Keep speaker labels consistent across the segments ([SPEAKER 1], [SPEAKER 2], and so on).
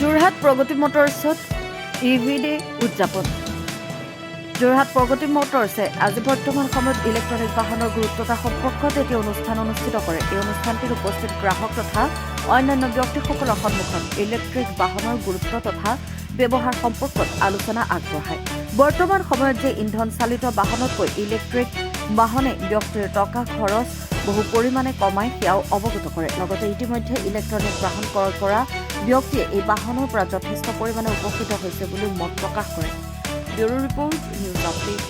[SPEAKER 1] যোৰহাট প্ৰগতি মটৰ্ছত EV day উদযাপন যোৰহাট প্ৰগতি মটৰ্ছে আজি বৰ্তমান সময়ত ইলেক্ট্ৰনিক বাহনৰ গুৰুত্বতা সম্পৰ্কত এটি অনুষ্ঠান অনুষ্ঠিত কৰে। এই অনুষ্ঠানটিত উপস্থিত গ্ৰাহক তথা অন্যান্য ব্যক্তিসকলৰ সন্মুখত ইলেক্ট্ৰিক বাহনৰ গুৰুত্ব তথা ব্যৱহাৰ সম্পৰ্কত আলোচনা আগবঢ়ায়। বৰ্তমান সময়ত যে ইন্ধন চালিত বাহনতকৈ ইলেক্ট্ৰিক বাহনে ব্যক্তিৰ টকা খৰচ বহু পৰিমাণে কমায় সেয়াও অৱগত কৰে। লগতে ইতিমধ্যে ইলেক্ট্ৰনিক বাহন ক্ৰয় কৰা ব্যক্তিয়ে এই বাহনৰ পৰা যথেষ্ট পৰিমাণে উপকৃত হৈছে বুলি মত প্ৰকাশ কৰে। Bureau report, news update.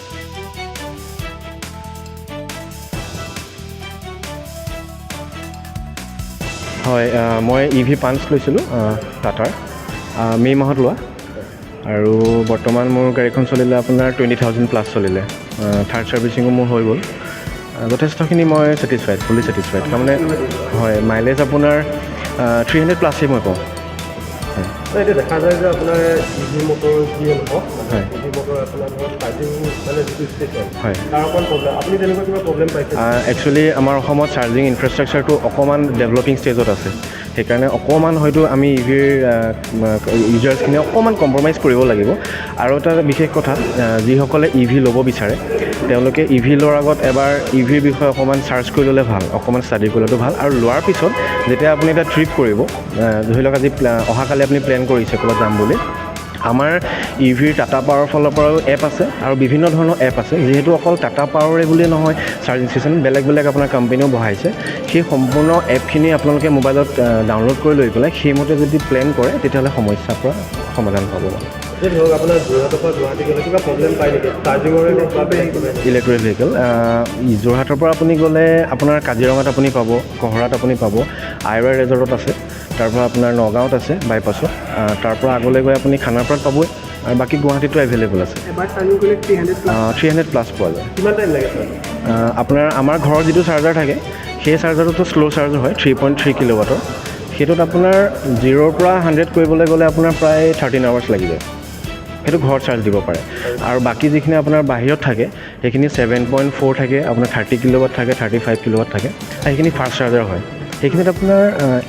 [SPEAKER 2] হয়, মই ইভি পাঞ্চ লৈছিলোঁ টাটাৰ মে' মাহত লোৱা, আৰু বৰ্তমান মোৰ গাড়ীখন চলিলে আপোনাৰ 20,000 প্লাছ চলিলে। থাৰ্ড ছাৰ্ভিচিঙো মোৰ হৈ গ'ল। যথেষ্টখিনি মই ছেটিছফাইড, ফুলি ছেটিছফাইড। তাৰমানে হয়, মাইলেজ আপোনাৰ 300 প্লাছেই মই পাওঁ।
[SPEAKER 3] এতিয়া দেখা যায় যে আপোনাৰ ইভি মটৰ যি হওক, ইভি মটৰ আপোনাৰ ধৰক চাৰ্জিং মানে যিটো ষ্টেচন,
[SPEAKER 2] হয়,
[SPEAKER 3] তাৰ অকণ প্ৰব্লেম, আপুনি তেনেকুৱা কিবা প্ৰব্লেম পাইছে?
[SPEAKER 2] একচুৱেলি আমাৰ অসমত চাৰ্জিং ইনফ্ৰাষ্ট্ৰাকচাৰটো অকণমান ডেভেলপিং ষ্টেজত আছে। সেইকাৰণে অকণমান হয়তো আমি ইভিৰ ইউজাৰ্ছখিনি অকণমান কম্প্ৰমাইজ কৰিব লাগিব। আৰু এটা বিশেষ কথা, যিসকলে ইভি ল'ব বিচাৰে তেওঁলোকে ইভি লোৱাৰ আগত এবাৰ ইভিৰ বিষয়ে অকণমান চাৰ্চ কৰি ল'লে ভাল, অকণমান ষ্টাডি কৰি ল'লে ভাল। আৰু লোৱাৰ পিছত যেতিয়া আপুনি এটা ট্ৰিপ কৰিব, ধৰি লওক আজি অহাকালি আপুনি প্লেন কৰিছে ক'ৰবাত যাম বুলি, আমাৰ ইভিৰ টাটা পাৱাৰৰ ফালৰ পৰাও এপ আছে আৰু বিভিন্ন ধৰণৰ এপ আছে। যিহেতু অকল টাটা পাৱাৰে বুলিয়ে নহয়, চাৰ্জিং ষ্টেচন বেলেগ বেলেগ আপোনাৰ কোম্পানীও বহাইছে। সেই সম্পূৰ্ণ এপখিনি আপোনালোকে মোবাইলত ডাউনলোড কৰি লৈ পেলাই সেইমতে যদি প্লেন কৰে তেতিয়াহ'লে সমস্যাৰ পৰা সমাধান পাব।
[SPEAKER 3] ধৰক আপোনাৰ যোৰহাটৰ পৰা গুৱাহাটী গ'লে কিবা প্ৰব্লেম পায় নেকি চাৰ্জিঙৰে?
[SPEAKER 2] ইলেক্ট্ৰিক ভেহিকেল যোৰহাটৰ পৰা আপুনি গ'লে আপোনাৰ কাজিৰঙাত আপুনি পাব, কহৰাত আপুনি পাব, আইৰা ৰেজৰ্টত আছে, তাৰপৰা আপোনাৰ নগাঁৱত আছে বাইপাছত, তাৰপৰা আগলৈ গৈ আপুনি খানাপাৰাত পাবই, আৰু বাকী গুৱাহাটীতো এভেইলেবল আছে। 300 প্লাছ পোৱা যায়।
[SPEAKER 3] কিমান টাইম লাগে?
[SPEAKER 2] আপোনাৰ আমাৰ ঘৰৰ যিটো চাৰ্জাৰ থাকে সেই চাৰ্জাৰটোতো শ্ল' চাৰ্জাৰ হয়, 3.3 কিলোৱাটৰ। সেইটোত আপোনাৰ 0ৰ পৰা 100 কৰিবলৈ গ'লে আপোনাৰ প্ৰায় 13 আৱাৰ্ছ লাগি যায়। সেইটো ঘৰত চাৰ্জ দিব পাৰে। আৰু বাকী যিখিনি আপোনাৰ বাহিৰত থাকে সেইখিনি 7.4 থাকে, আপোনাৰ 30 কিলোৱাট থাকে, 35 কিলোৱাট থাকে, আৰু সেইখিনি ফাষ্ট চাৰ্জাৰ হয়। সেইখিনিত আপোনাৰ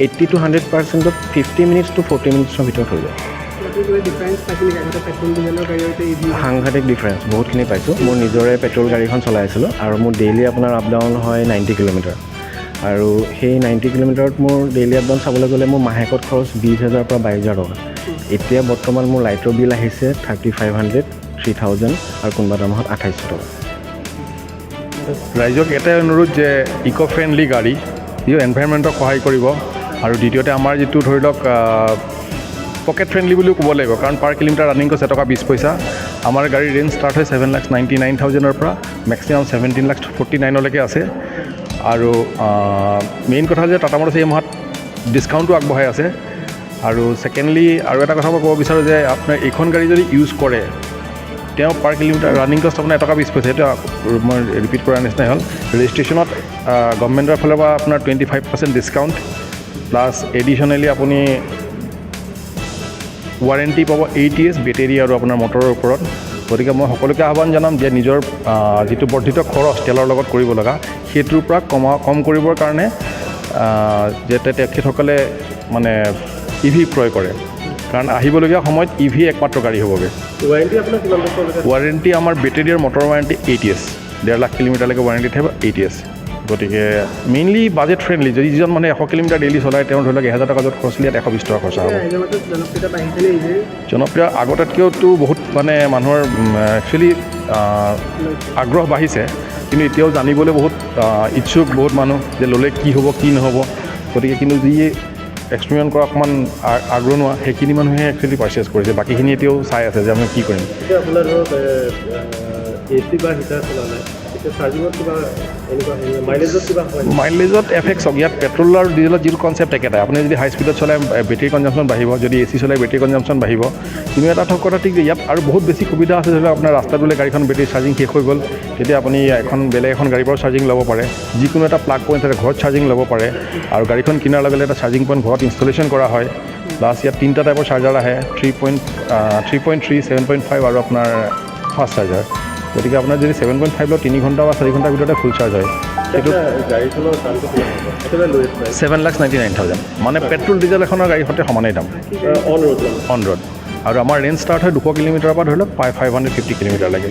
[SPEAKER 2] 80 to 100% 50 মিনিটছ to 40 মিনিটছৰ ভিতৰত হৈ যায়। সাংঘাতিক ডিফাৰেঞ্চ বহুতখিনি পাইছোঁ। মোৰ নিজৰে পেট্ৰল গাড়ীখন চলাই আছিলোঁ আৰু মোৰ ডেইলি আপোনাৰ আপ ডাউন হয় 90 কিলোমিটাৰ, আৰু সেই 90 কিলোমিটাৰত মোৰ ডেইলি আপ ডাউন চাবলৈ গ'লে মোৰ মাহেকত খৰচ 20,000 পৰা 22,000 টকা। এতিয়া বৰ্তমান মোৰ লাইটৰ বিল আহিছে 3,500, 3,000 আৰু কোনোবা এটা মাহত 2,800 টকা।
[SPEAKER 4] ৰাইজক এটাই অনুৰোধ যে ইক' ফ্ৰেণ্ডলি গাড়ী, যিটো এনভাইৰনমেণ্টক সহায় কৰিব, আৰু দ্বিতীয়তে আমাৰ যিটো ধৰি লওক পকেট ফ্ৰেণ্ডলি বুলিও ক'ব লাগিব, কাৰণ পাৰ কিলোমিটাৰ ৰানিং কষ্ট 1.20 টকা। আমাৰ গাড়ীৰ ৰেঞ্জ ষ্টাৰ্ট হয় 7,99,000 পৰা মেক্সিমাম 17,49,000লৈকে আছে। আৰু মেইন কথা যে টাটা মটৰ্ছে এই মাহত ডিছকাউণ্টো আগবঢ়াই আছে। আৰু ছেকেণ্ডলি আৰু এটা কথা মই ক'ব বিচাৰোঁ যে আপোনাৰ এইখন গাড়ী যদি ইউজ কৰে, তেওঁ পাৰ কিলোমিটাৰ ৰানিং কষ্ট আপোনাৰ 1.20 টকা। সেইটো মই ৰিপিট কৰাৰ নিচিনাই হ'ল। ৰেজিষ্ট্ৰেশ্যনত গভৰ্ণমেণ্টৰ ফালৰ পৰা আপোনাৰ 25% ডিছকাউণ্ট, প্লাছ এডিশ্যনেলি আপুনি ৱাৰেণ্টি পাব 8 years বেটেৰী আৰু আপোনাৰ মটৰৰ ওপৰত। গতিকে মই সকলোকে আহ্বান জনাম যে নিজৰ যিটো বৰ্ধিত খৰচ তেলৰ লগত কৰিব লগা, সেইটোৰ পৰা কম কৰিবৰ কাৰণে যাতে তেখেতসকলে মানে ইভি ক্ৰয় কৰে, কাৰণ আহিবলগীয়া সময়ত ইভি একমাত্ৰ গাড়ী হ'বগৈ।
[SPEAKER 3] ৱাৰেণ্টি আপোনাৰ কিমান বছৰ?
[SPEAKER 4] ৱাৰেণ্টি আমাৰ বেটেৰী আৰু মটৰ ৱাৰেণ্টি 8 years, 1.5 লাখ কিলোমিটাৰলৈকে ৱাৰেণ্টি থাকিব, 8 years। গতিকে মেইনলি বাজেট ফ্ৰেণ্ডলি। যদি যিজন মানে 100 কিলোমিটাৰ ডেইলি চলায়, তেওঁ ধৰি লওক 1,000 টকা য'ত খৰচ ইয়াত 120 টকা খৰচা হ'ব। জনপ্ৰিয় আগতকৈতো বহুত মানে মানুহৰ একচুৱেলি আগ্ৰহ বাঢ়িছে, কিন্তু এতিয়াও জানিবলৈ বহুত ইচ্ছুক বহুত মানুহ যে ল'লে কি হ'ব কি নহ'ব। গতিকে কিন্তু যি এক্সপেৰিমেণ্ট কৰা অকণমান আগ্ৰহ নোহোৱা সেইখিনি মানুহে একচুৱেলি পাৰ্চেছ কৰিছে, বাকীখিনি এতিয়াও চাই আছে যে আমি কি কৰিম।
[SPEAKER 3] এতিয়া আপোনাৰ ধৰক AC বা হিটাৰ চলালে চাৰ্জিঙত কিবা এনেকুৱা মাইলেজত কিবা হয়?
[SPEAKER 4] মাইলেজত এফেক্ট চাওক, ইয়াত পেট্ৰল আৰু ডিজেলৰ যিটো কনচেপ্ট একেটাই। আপুনি যদি হাই স্পীডত চলাই বেটেৰী কনজাম্পশ্যন বাঢ়িব, যদি AC চলাই বেটেৰী কনজাম্পশ্যন বাঢ়িব। কিন্তু এটা কথা ঠিক যে ইয়াত আৰু বহুত বেছি সুবিধা আছে। ধৰি লওক আপোনাৰ ৰাস্তাত বোলে গাড়ীখন বেটেৰী চাৰ্জিং শেষ হৈ গ'ল, তেতিয়া আপুনি বেলেগ এখন গাড়ীৰ পৰা চাৰ্জিং ল'ব পাৰে। যিকোনো এটা প্লাগ পইণ্ট থাকে ঘৰত চাৰ্জিং ল'ব পাৰে, আৰু গাড়ীখন কিনাৰ লগে লগে এটা চাৰ্জিং পইণ্ট ঘৰত ইনষ্টলেশ্যন কৰা হয়। প্লাছ ইয়াত 3টা টাইপৰ চাৰ্জাৰ আহে, 3.3, 7.5 আৰু আপোনাৰ ফাষ্ট চাৰ্জাৰ। গতিকে আপোনাৰ যদি 7.5 লয় 3 ঘণ্টা বা 4 ঘণ্টাৰ ভিতৰতে ফুল চাৰ্জ হয় সেইটো
[SPEAKER 3] গাড়ীখনৰ দামটো কিমান হ'ব একেবাৰে লোৱেষ্ট প্ৰাইচ
[SPEAKER 4] 7,99,000 মানে পেট্ৰল ডিজেল এখনৰ গাড়ীৰ সৈতে সমানেই দাম
[SPEAKER 3] অন ৰোড
[SPEAKER 4] অন ৰোড আৰু আমাৰ ৰেঞ্জ ষ্টাৰ্ট হয় 200 কিলোমিটাৰৰ পৰা ধৰি লওক 550 কিলোমিটাৰ লাগে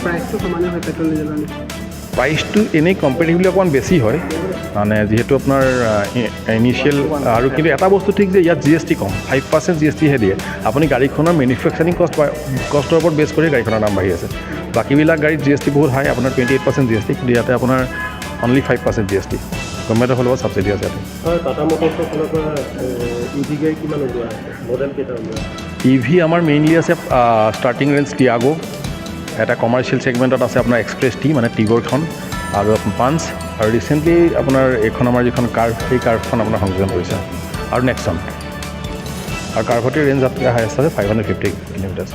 [SPEAKER 3] প্ৰাইচটো সমানে হয় পেট্ৰল ডিজেলৰ
[SPEAKER 4] প্ৰাইচটো এনেই কম্পেৰিটিভলি অকণমান বেছি হয় মানে যিহেতু আপোনাৰ ইনিচিয়েল আৰু কিন্তু এটা বস্তু ঠিক যে ইয়াত GST কম 5% GSTহে দিয়ে আপুনি গাড়ীখনৰ মেনুফেকচাৰিং কষ্টৰ ওপৰত বেছ কৰি গাড়ীখনৰ দাম বাঢ়ি আছে বাকীবিলাক গাড়ীত GST বহুত হাই আপোনাৰ 28% GST কিন্তু ইয়াতে আপোনাৰ অনলি 5% GST গভৰ্ণমেণ্টৰ ফালৰ পৰা ছাবচিডি আছে ইয়াতে
[SPEAKER 3] হয় টাটা মটৰ্ছৰ ফালৰ পৰা EV গাড়ী কিমান ওলোৱা আছে মডেল কেইটা ওলোৱা
[SPEAKER 4] EV আমাৰ মেইনলি আছে ষ্টাৰ্টিং ৰেঞ্জ টিয়াগো এটা কমাৰ্চিয়েল ছেগমেণ্টত আছে আপোনাৰ এক্সপ্ৰেছ টি মানে টিগৰখন আৰু পাঞ্চ আৰু ৰিচেণ্টলি আপোনাৰ এইখন আমাৰ যিখন কাৰ্ভ সেই কাৰ্ভখন আপোনাৰ সংযোজন কৰিছে আৰু নেক্সন আৰু কাৰ্ভটিৰ ৰেঞ্জ হাইয়েষ্ট আছে 550 কিলোমিটাৰ